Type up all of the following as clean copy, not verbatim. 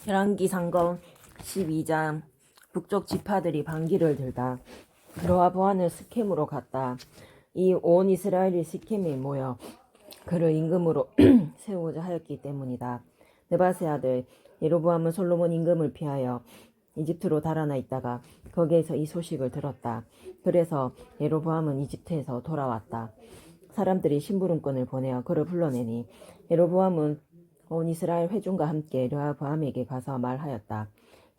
열왕기 상권 12장. 북쪽 지파들이 반기를 들다 여로보암을 스켐으로 갔다. 이 온 이스라엘이 스켐에 모여 그를 임금으로 세우고자 하였기 때문이다. 느바세 아들 여로보암은 솔로몬 임금을 피하여 이집트로 달아나 있다가 거기에서 이 소식을 들었다. 그래서 여로보암은 이집트에서 돌아왔다. 사람들이 심부름꾼을 보내어 그를 불러내니 여로보암은 온 이스라엘 회중과 함께 르호보암에게 가서 말하였다.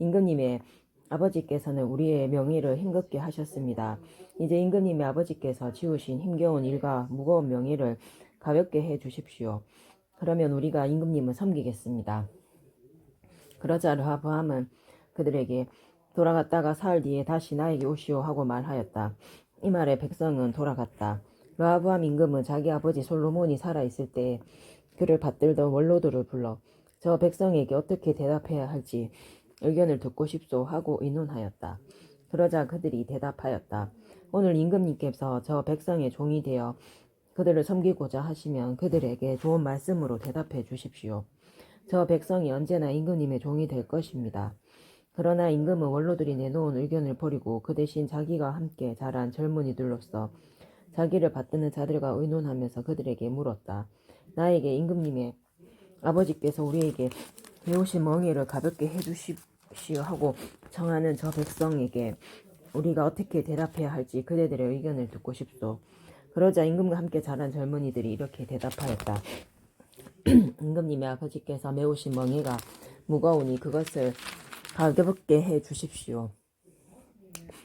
임금님의 아버지께서는 우리의 명예를 힘겹게 하셨습니다. 이제 임금님의 아버지께서 지우신 힘겨운 일과 무거운 명예를 가볍게 해 주십시오. 그러면 우리가 임금님을 섬기겠습니다. 그러자 르호보암은 그들에게 돌아갔다가 사흘 뒤에 다시 나에게 오시오 하고 말하였다. 이 말에 백성은 돌아갔다. 르호보암 임금은 자기 아버지 솔로몬이 살아있을 때에 그를 받들던 원로들을 불러 저 백성에게 어떻게 대답해야 할지 의견을 듣고 싶소 하고 의논하였다. 그러자 그들이 대답하였다. 오늘 임금님께서 저 백성의 종이 되어 그들을 섬기고자 하시면 그들에게 좋은 말씀으로 대답해 주십시오. 저 백성이 언제나 임금님의 종이 될 것입니다. 그러나 임금은 원로들이 내놓은 의견을 버리고 그 대신 자기가 함께 자란 젊은이들로서 자기를 받드는 자들과 의논하면서 그들에게 물었다. 나에게 임금님의 아버지께서 우리에게 배우신 멍에를 가볍게 해주십시오 하고 청하는 저 백성에게 우리가 어떻게 대답해야 할지 그대들의 의견을 듣고 싶소. 그러자 임금과 함께 자란 젊은이들이 이렇게 대답하였다. 임금님의 아버지께서 메우신 멍에가 무거우니 그것을 가볍게 해 주십시오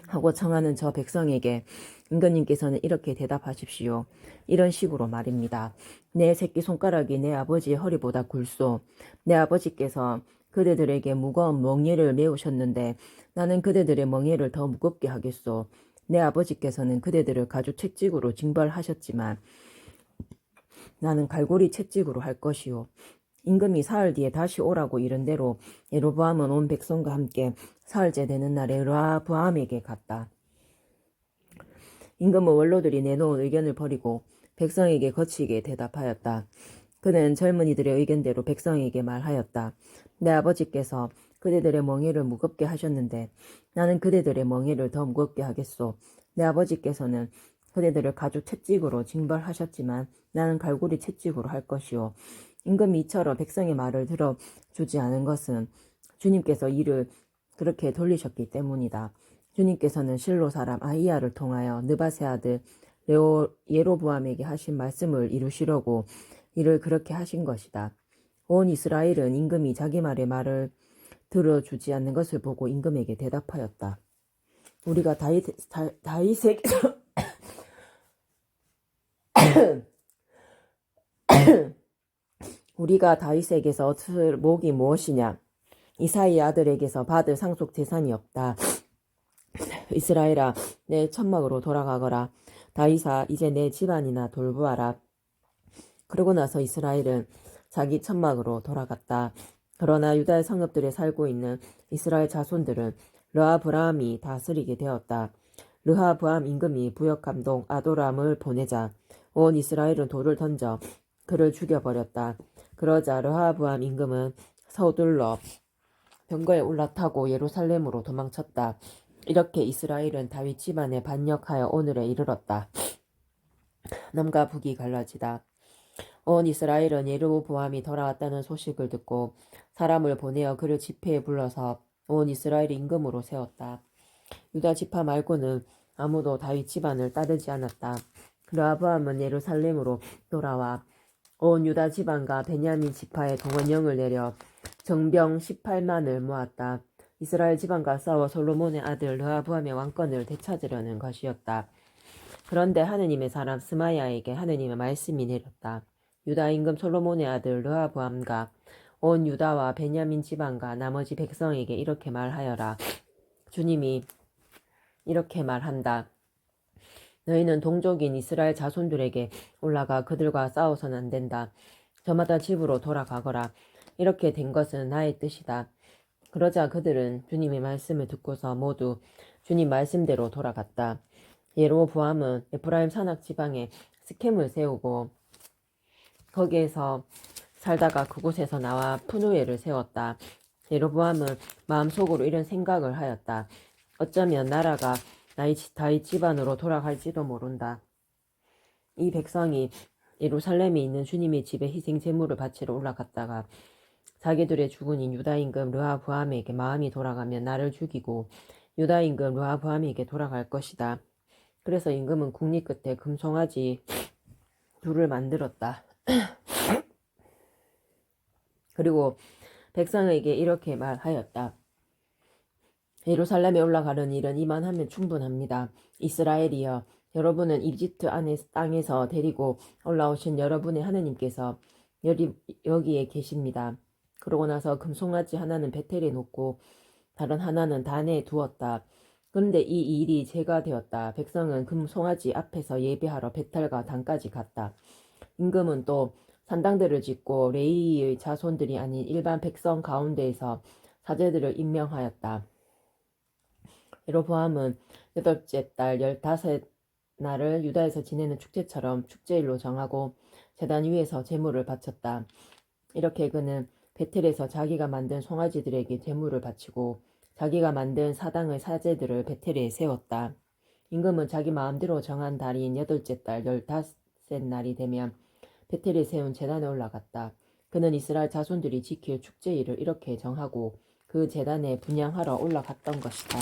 하고 청하는 저 백성에게 임금님께서는 이렇게 대답하십시오. 이런 식으로 말입니다. 내 새끼손가락이 내 아버지의 허리보다 굵소. 내 아버지께서 그대들에게 무거운 멍에를 메우셨는데 나는 그대들의 멍에를 더 무겁게 하겠소. 내 아버지께서는 그대들을 가죽 채찍으로 징벌하셨지만 나는 갈고리 채찍으로 할 것이요. 임금이 사흘 뒤에 다시 오라고 이른 대로 여로보암은 온 백성과 함께 사흘째 되는 날에 르호보암에게 갔다. 임금은 원로들이 내놓은 의견을 버리고 백성에게 거치게 대답하였다. 그는 젊은이들의 의견대로 백성에게 말하였다. 내 아버지께서 그대들의 멍에를 무겁게 하셨는데 나는 그대들의 멍에를 더 무겁게 하겠소. 내 아버지께서는 그대들을 가죽 채찍으로 징벌하셨지만 나는 갈고리 채찍으로 할 것이요. 임금이 이처럼 백성의 말을 들어주지 않은 것은 주님께서 이를 그렇게 돌리셨기 때문이다. 주님께서는 실로 사람 아히야를 통하여 느바세 아들 여로보암에게 하신 말씀을 이루시려고 이를 그렇게 하신 것이다. 온 이스라엘은 임금이 자기 말을 들어주지 않는 것을 보고 임금에게 대답하였다. 우리가 다윗에게서 우리가 다윗에게서 얻을 목이 무엇이냐? 이사의 아들에게서 받을 상속 재산이 없다. 이스라엘아, 내 천막으로 돌아가거라. 다윗아, 이제 내 집안이나 돌보아라. 그러고 나서 이스라엘은 자기 천막으로 돌아갔다. 그러나 유다의 성읍들에 살고 있는 이스라엘 자손들은 르호보암이 다스리게 되었다. 르호보암 임금이 부역감독 아도람을 보내자 온 이스라엘은 돌을 던져 그를 죽여버렸다. 그러자 르호보암 임금은 서둘러 병거에 올라타고 예루살렘으로 도망쳤다. 이렇게 이스라엘은 다윗 집안에 반역하여 오늘에 이르렀다. 남과 북이 갈라지다. 온 이스라엘은 여로보암이 돌아왔다는 소식을 듣고 사람을 보내어 그를 집회에 불러서 온 이스라엘의 임금으로 세웠다. 유다 지파 말고는 아무도 다윗 집안을 따르지 않았다. 르호보암은 예루살렘으로 돌아와 온 유다 집안과 베냐민 지파의 동원령을 내려 정병 18만을 모았다. 이스라엘 집안과 싸워 솔로몬의 아들 르호보암의 왕권을 되찾으려는 것이었다. 그런데 하느님의 사람 스마야에게 하느님의 말씀이 내렸다. 유다 임금 솔로몬의 아들 르호보암과 온 유다와 베냐민 집안과 나머지 백성에게 이렇게 말하여라. 주님이 이렇게 말한다. 너희는 동족인 이스라엘 자손들에게 올라가 그들과 싸워서는 안 된다. 저마다 집으로 돌아가거라. 이렇게 된 것은 나의 뜻이다. 그러자 그들은 주님의 말씀을 듣고서 모두 주님 말씀대로 돌아갔다. 여로보암은 에프라임 산악 지방에 스켐을 세우고 거기에서 살다가 그곳에서 나와 푸누엘을 세웠다. 여로보암은 마음속으로 이런 생각을 하였다. 어쩌면 나라가 다윗 집안으로 돌아갈지도 모른다. 이 백성이 예루살렘에 있는 주님의 집에 희생 제물을 바치러 올라갔다가 자기들의 주군인 유다 임금 르하브암에게 마음이 돌아가면 나를 죽이고 유다 임금 르하브암에게 돌아갈 것이다. 그래서 임금은 국리 끝에 금송아지 둘을 만들었다. 그리고 백성에게 이렇게 말하였다. 예루살렘에 올라가는 일은 이만하면 충분합니다. 이스라엘이여, 여러분은 이집트 땅에서 데리고 올라오신 여러분의 하느님께서 여기에 계십니다. 그러고 나서 금송아지 하나는 베텔에 놓고 다른 하나는 단에 두었다. 그런데 이 일이 죄가 되었다. 백성은 금송아지 앞에서 예배하러 베텔과 단까지 갔다. 임금은 또 산당들을 짓고 레위의 자손들이 아닌 일반 백성 가운데에서 사제들을 임명하였다. 여로보암은 8째 달 15날을 유다에서 지내는 축제처럼 축제일로 정하고 제단 위에서 제물을 바쳤다. 이렇게 그는 베텔에서 자기가 만든 송아지들에게 제물을 바치고 자기가 만든 사당의 사제들을 베텔에 세웠다. 임금은 자기 마음대로 정한 달인 8째 달 15셋 날이 되면 베텔에 세운 제단에 올라갔다. 그는 이스라엘 자손들이 지킬 축제일을 이렇게 정하고 그 제단에 분향하러 올라갔던 것이다.